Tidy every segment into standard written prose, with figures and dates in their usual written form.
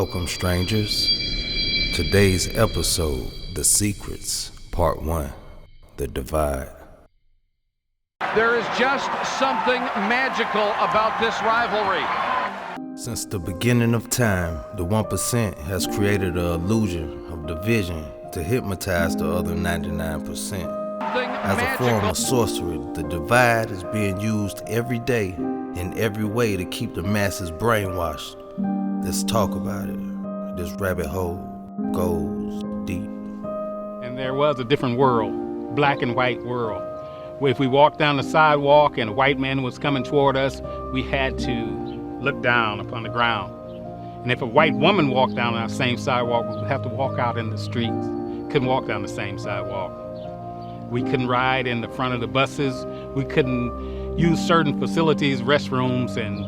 Welcome, strangers. Today's episode, The Secrets, Part 1, The Divide. There is just something magical about this rivalry. Since the beginning of time, the 1% has created an illusion of division to hypnotize the other 99%. As a form of sorcery, the divide is being used every day in every way to keep the masses brainwashed. Let's talk about it. This rabbit hole goes deep. And there was a different world, black and white world, where if we walked down the sidewalk and a white man was coming toward us, we had to look down upon the ground. And if a white woman walked down that same sidewalk, we would have to walk out in the streets. Couldn't walk down the same sidewalk. We couldn't ride in the front of the buses. We couldn't use certain facilities, restrooms, and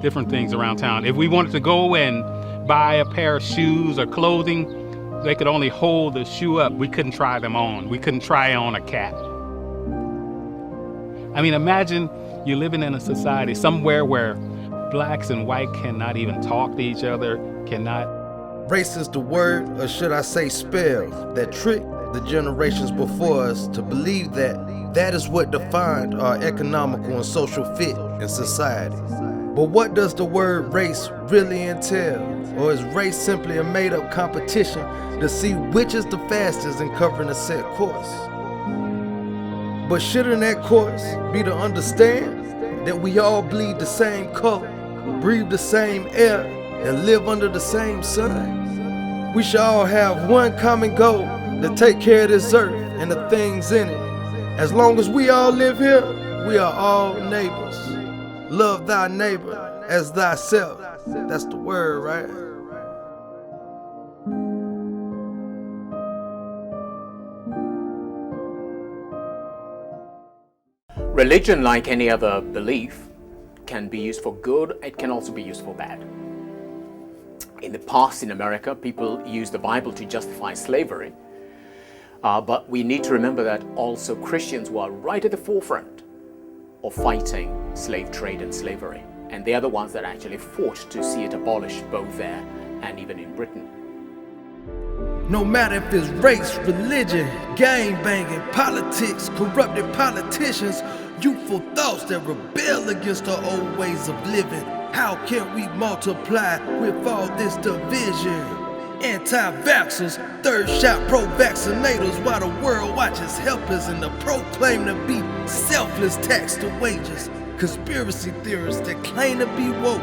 different things around town. If we wanted to go and buy a pair of shoes or clothing, they could only hold the shoe up. We couldn't try them on. We couldn't try on a cap. I mean, imagine you're living in a society somewhere where blacks and white cannot even talk to each other, cannot. Race is the word, or should I say spell, that tricked the generations before us to believe that is what defined our economical and social fit in society. But what does the word race really entail? Or is race simply a made-up competition to see which is the fastest in covering a set course? But shouldn't that course be to understand that we all bleed the same color, breathe the same air, and live under the same sun? We should all have one common goal, to take care of this earth and the things in it. As long as we all live here, we are all neighbors. Love thy neighbor as thyself. That's the word, right? Religion, like any other belief, can be used for good. It can also be used for bad. In the past in America, people used the Bible to justify slavery. But we need to remember that also Christians were right at the forefront of fighting slave trade and slavery. And they are the ones that actually fought to see it abolished both there and even in Britain. No matter if it's race, religion, gang banging, politics, corrupted politicians, youthful thoughts that rebel against our old ways of living. How can we multiply with all this division? Anti-vaxxers, third shot pro-vaccinators, while the world watches helpless and the proclaim to be selfless tax to wages. Conspiracy theorists that claim to be woke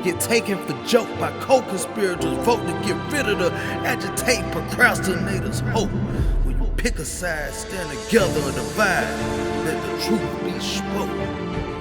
get taken for joke by co-conspirators vote to get rid of the agitating procrastinators' hope. When you pick a side, stand together or divide, let the truth be spoken.